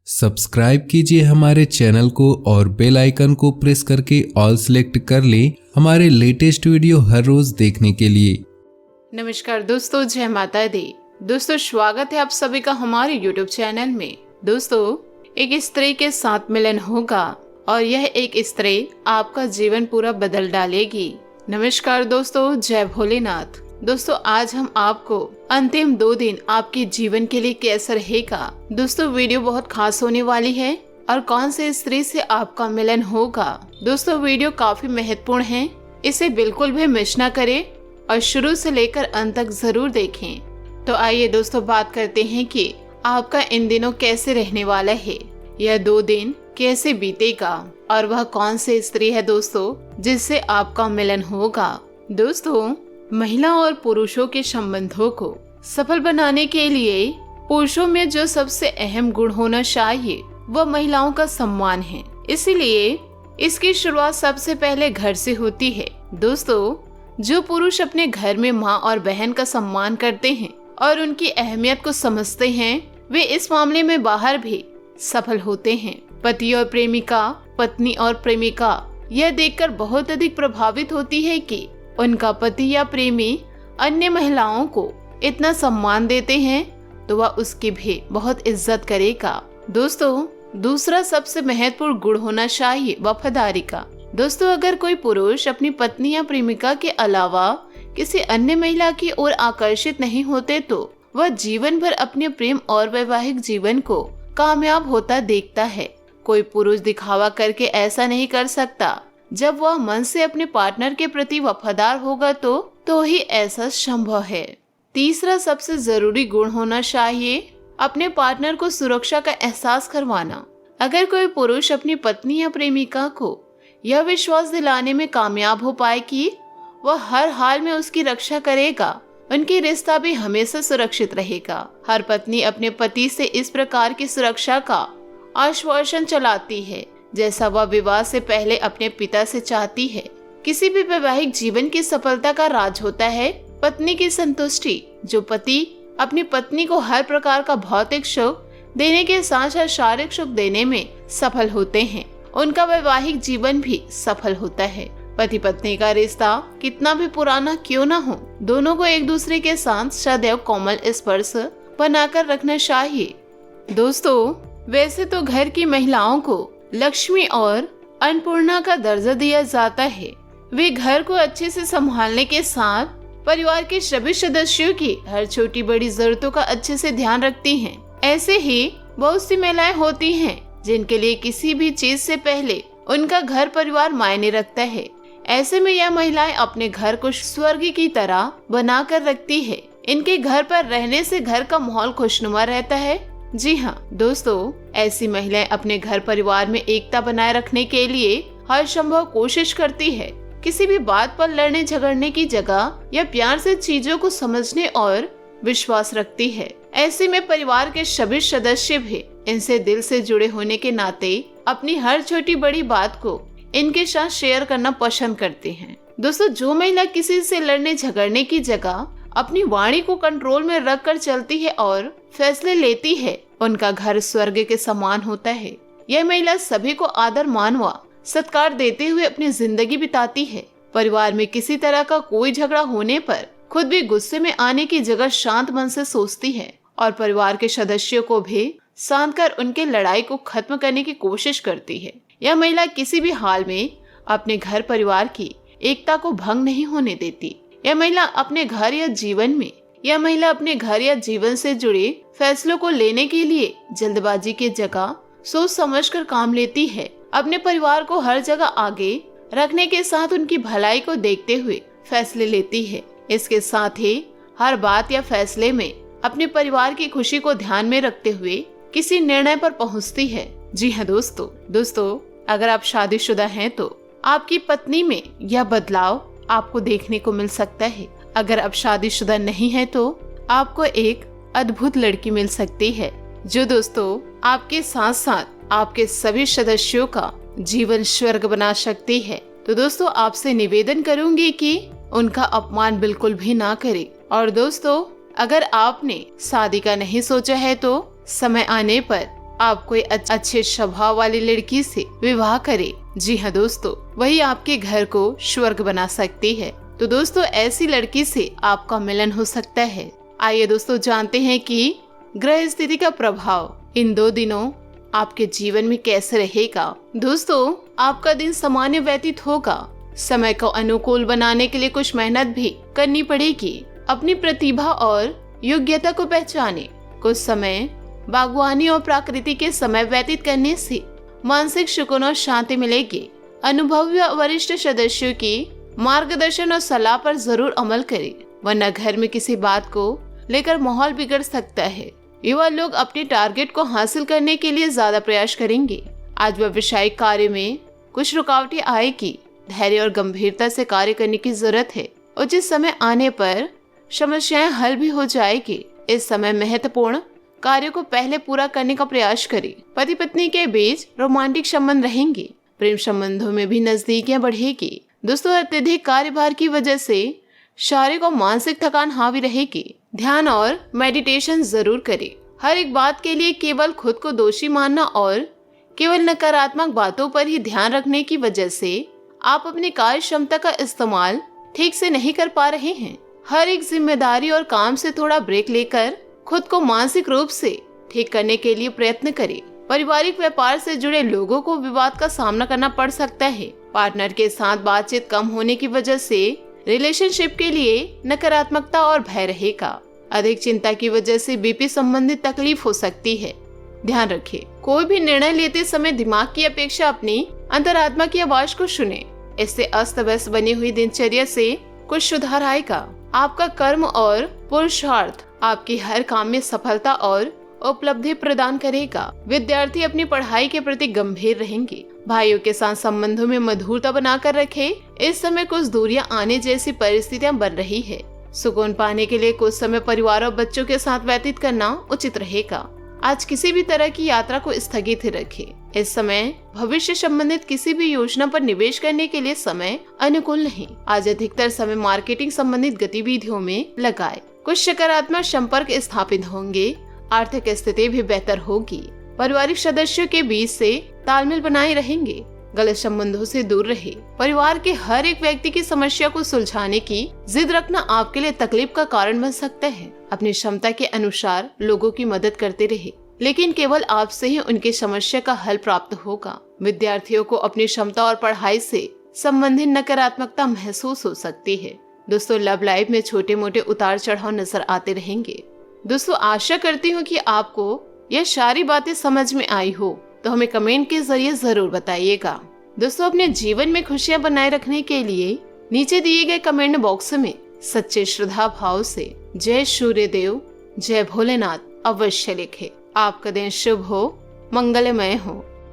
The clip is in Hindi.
सब्सक्राइब कीजिए हमारे चैनल को और बेल आइकन को प्रेस करके ऑल सेलेक्ट कर लें हमारे लेटेस्ट वीडियो हर रोज देखने के लिए। नमस्कार दोस्तों, जय माता दी। दोस्तों, स्वागत है आप सभी का हमारे YouTube चैनल में। दोस्तों, एक स्त्री के साथ मिलन होगा और यह एक स्त्री आपका जीवन पूरा बदल डालेगी। नमस्कार दोस्तों, जय भोलेनाथ। दोस्तों, आज हम आपको अंतिम 2 दिन आपके जीवन के लिए कैसा रहेगा। दोस्तों, वीडियो बहुत खास होने वाली है और कौन से स्त्री से आपका मिलन होगा। दोस्तों, वीडियो काफी महत्वपूर्ण है, इसे बिल्कुल भी मिस ना करें और शुरू से लेकर अंत तक जरूर देखें। तो आइए दोस्तों, बात करते हैं कि आपका इन दिनों कैसे रहने वाला है, यह 2 दिन कैसे बीतेगा और वह कौन सी स्त्री है दोस्तों जिससे आपका मिलन होगा। दोस्तों, महिला और पुरुषों के संबंधों को सफल बनाने के लिए पुरुषों में जो सबसे अहम गुण होना चाहिए वह महिलाओं का सम्मान है। इसीलिए इसकी शुरुआत सबसे पहले घर से होती है। दोस्तों, जो पुरुष अपने घर में माँ और बहन का सम्मान करते हैं और उनकी अहमियत को समझते हैं, वे इस मामले में बाहर भी सफल होते हैं। पति और प्रेमिका, पत्नी और प्रेमिका यह देखकर बहुत अधिक प्रभावित होती है कि उनका पति या प्रेमी अन्य महिलाओं को इतना सम्मान देते हैं तो वह उसकी भी बहुत इज्जत करेगा। दोस्तों, दूसरा सबसे महत्वपूर्ण गुण होना चाहिए वफादारी का। दोस्तों, अगर कोई पुरुष अपनी पत्नी या प्रेमिका के अलावा किसी अन्य महिला की ओर आकर्षित नहीं होते तो वह जीवन भर अपने प्रेम और वैवाहिक जीवन को कामयाब होता देखता है। कोई पुरुष दिखावा करके ऐसा नहीं कर सकता। जब वह मन से अपने पार्टनर के प्रति वफादार होगा तो ही ऐसा संभव है। तीसरा सबसे जरूरी गुण होना चाहिए अपने पार्टनर को सुरक्षा का एहसास करवाना। अगर कोई पुरुष अपनी पत्नी या प्रेमिका को यह विश्वास दिलाने में कामयाब हो पाए कि वह हर हाल में उसकी रक्षा करेगा, उनकी रिश्ता भी हमेशा सुरक्षित रहेगा। हर पत्नी अपने पति से इस प्रकार की सुरक्षा का आश्वासन चलाती है जैसा वह विवाह से पहले अपने पिता से चाहती है। किसी भी वैवाहिक जीवन की सफलता का राज होता है पत्नी की संतुष्टि। जो पति अपनी पत्नी को हर प्रकार का भौतिक सुख देने के साथ साथ शारीरिक सुख देने में सफल होते हैं, उनका वैवाहिक जीवन भी सफल होता है। पति पत्नी का रिश्ता कितना भी पुराना क्यों न हो, दोनों को एक दूसरे के साथ सदैव कोमल स्पर्श बनाकर रखना चाहिए। दोस्तों, वैसे तो घर की महिलाओं को लक्ष्मी और अन्नपूर्णा का दर्जा दिया जाता है। वे घर को अच्छे से संभालने के साथ परिवार के सभी सदस्यों की हर छोटी बड़ी जरूरतों का अच्छे से ध्यान रखती हैं। ऐसे ही बहुत सी महिलाएं होती हैं जिनके लिए किसी भी चीज से पहले उनका घर परिवार मायने रखता है। ऐसे में यह महिलाएं अपने घर को स्वर्ग की तरह बना कर रखती है। इनके घर पर रहने से घर का माहौल खुशनुमा रहता है। जी हाँ दोस्तों, ऐसी महिलाएं अपने घर परिवार में एकता बनाए रखने के लिए हर संभव कोशिश करती है। किसी भी बात पर लड़ने झगड़ने की जगह यह प्यार से चीजों को समझने और विश्वास रखती है। ऐसे में परिवार के सभी सदस्य भी इनसे दिल से जुड़े होने के नाते अपनी हर छोटी बड़ी बात को इनके साथ शेयर करना पसंद करते हैं। दोस्तों, जो महिला किसी से लड़ने झगड़ने की जगह अपनी वाणी को कंट्रोल में रख कर चलती है और फैसले लेती है, उनका घर स्वर्ग के समान होता है। यह महिला सभी को आदर मान व सत्कार देते हुए अपनी जिंदगी बिताती है। परिवार में किसी तरह का कोई झगड़ा होने पर खुद भी गुस्से में आने की जगह शांत मन से सोचती है और परिवार के सदस्यों को भी शांत कर उनके लड़ाई को खत्म करने की कोशिश करती है। यह महिला किसी भी हाल में अपने घर परिवार की एकता को भंग नहीं होने देती। यह महिला अपने घर या जीवन से जुड़े फैसलों को लेने के लिए जल्दबाजी के जगह सोच समझकर काम लेती है। अपने परिवार को हर जगह आगे रखने के साथ उनकी भलाई को देखते हुए फैसले लेती है। इसके साथ ही हर बात या फैसले में अपने परिवार की खुशी को ध्यान में रखते हुए किसी निर्णय पर पहुंचती है। जी हाँ दोस्तों, अगर आप शादीशुदा हैं तो आपकी पत्नी में यह बदलाव आपको देखने को मिल सकता है। अगर आप शादीशुदा नहीं है तो आपको एक अद्भुत लड़की मिल सकती है जो दोस्तों आपके साथ साथ आपके सभी सदस्यों का जीवन स्वर्ग बना सकती है। तो दोस्तों, आपसे निवेदन करूंगी कि उनका अपमान बिल्कुल भी ना करें। और दोस्तों, अगर आपने शादी का नहीं सोचा है तो समय आने पर आप कोई अच्छे स्वभाव वाली लड़की से विवाह करें। जी हाँ दोस्तों, वही आपके घर को स्वर्ग बना सकती है। तो दोस्तों ऐसी लड़की से आपका मिलन हो सकता है। आइए दोस्तों जानते हैं कि ग्रह स्थिति का प्रभाव इन 2 दिनों आपके जीवन में कैसे रहेगा। दोस्तों आपका दिन सामान्य व्यतीत होगा। समय को अनुकूल बनाने के लिए कुछ मेहनत भी करनी पड़ेगी। अपनी प्रतिभा और योग्यता को पहचाने। कुछ समय बागवानी और प्रकृति के समय व्यतीत करने से मानसिक सुकून और शांति मिलेगी। अनुभवी वरिष्ठ सदस्यों की मार्गदर्शन और सलाह पर जरूर अमल करें, वरना घर में किसी बात को लेकर माहौल बिगड़ सकता है। युवा लोग अपने टारगेट को हासिल करने के लिए ज्यादा प्रयास करेंगे। आज व्यवसायिक कार्य में कुछ रुकावटें आएगी। धैर्य और गंभीरता से कार्य करने की जरूरत है। उचित समय आने पर समस्याएं हल भी हो जाएगी। इस समय महत्वपूर्ण कार्य को पहले पूरा करने का प्रयास करें। पति पत्नी के बीच रोमांटिक संबंध रहेंगे। प्रेम संबंधों में भी नजदीकियां बढ़ेगी। दोस्तों अत्यधिक कार्यभार की वजह से शारीरिक और मानसिक थकान हावी रहेगी। ध्यान और मेडिटेशन जरूर करें। हर एक बात के लिए केवल खुद को दोषी मानना और केवल नकारात्मक बातों पर ही ध्यान रखने की वजह से आप अपनी कार्य क्षमता का इस्तेमाल ठीक से नहीं कर पा रहे हैं। हर एक जिम्मेदारी और काम से थोड़ा ब्रेक लेकर खुद को मानसिक रूप से ठीक करने के लिए प्रयत्न करें। पारिवारिक व्यापार से जुड़े लोगों को विवाद का सामना करना पड़ सकता है। पार्टनर के साथ बातचीत कम होने की वजह से रिलेशनशिप के लिए नकारात्मकता और भय रहेगा। अधिक चिंता की वजह से बीपी संबंधित तकलीफ हो सकती है। ध्यान रखें, कोई भी निर्णय लेते समय दिमाग की अपेक्षा अपनी अंतरात्मा की आवाज को सुने। इससे अस्त व्यस्त बनी हुई दिनचर्या से कुछ सुधार आएगा। आपका कर्म और पुरुषार्थ आपकी हर काम में सफलता और उपलब्धि प्रदान करेगा। विद्यार्थी अपनी पढ़ाई के प्रति गंभीर रहेंगे। भाइयों के साथ संबंधों में मधुरता बनाकर रखें। इस समय कुछ दूरियां आने जैसी परिस्थितियां बन रही है। सुकून पाने के लिए कुछ समय परिवार और बच्चों के साथ व्यतीत करना उचित रहेगा। आज किसी भी तरह की यात्रा को स्थगित रखें। इस समय भविष्य संबंधित किसी भी योजना पर निवेश करने के लिए समय अनुकूल नहीं। आज अधिकतर समय मार्केटिंग संबंधित गतिविधियों में लगाएं। कुछ सकारात्मक संपर्क स्थापित होंगे। आर्थिक स्थिति भी बेहतर होगी। पारिवारिक सदस्यों के बीच से तालमेल बनाए रहेंगे। गलत संबंधों से दूर रहे। परिवार के हर एक व्यक्ति की समस्या को सुलझाने की जिद रखना आपके लिए तकलीफ का कारण बन सकता है। अपनी क्षमता के अनुसार लोगों की मदद करते रहे, लेकिन केवल आपसे ही उनकी समस्या का हल प्राप्त होगा। विद्यार्थियों को अपनी क्षमता और पढ़ाई से संबंधित नकारात्मकता महसूस हो सकती है। दोस्तों लव लाइफ में छोटे मोटे उतार चढ़ाव नजर आते रहेंगे। दोस्तों आशा करती हूँ कि आपको यह सारी बातें समझ में आई हो, तो हमें कमेंट के जरिए जरूर बताइएगा। दोस्तों अपने जीवन में खुशियां बनाए रखने के लिए नीचे दिए गए कमेंट बॉक्स में सच्चे श्रद्धा भाव से जय सूर्य देव, जय भोलेनाथ अवश्य लिखें। आपका दिन शुभ हो, मंगलमय हो।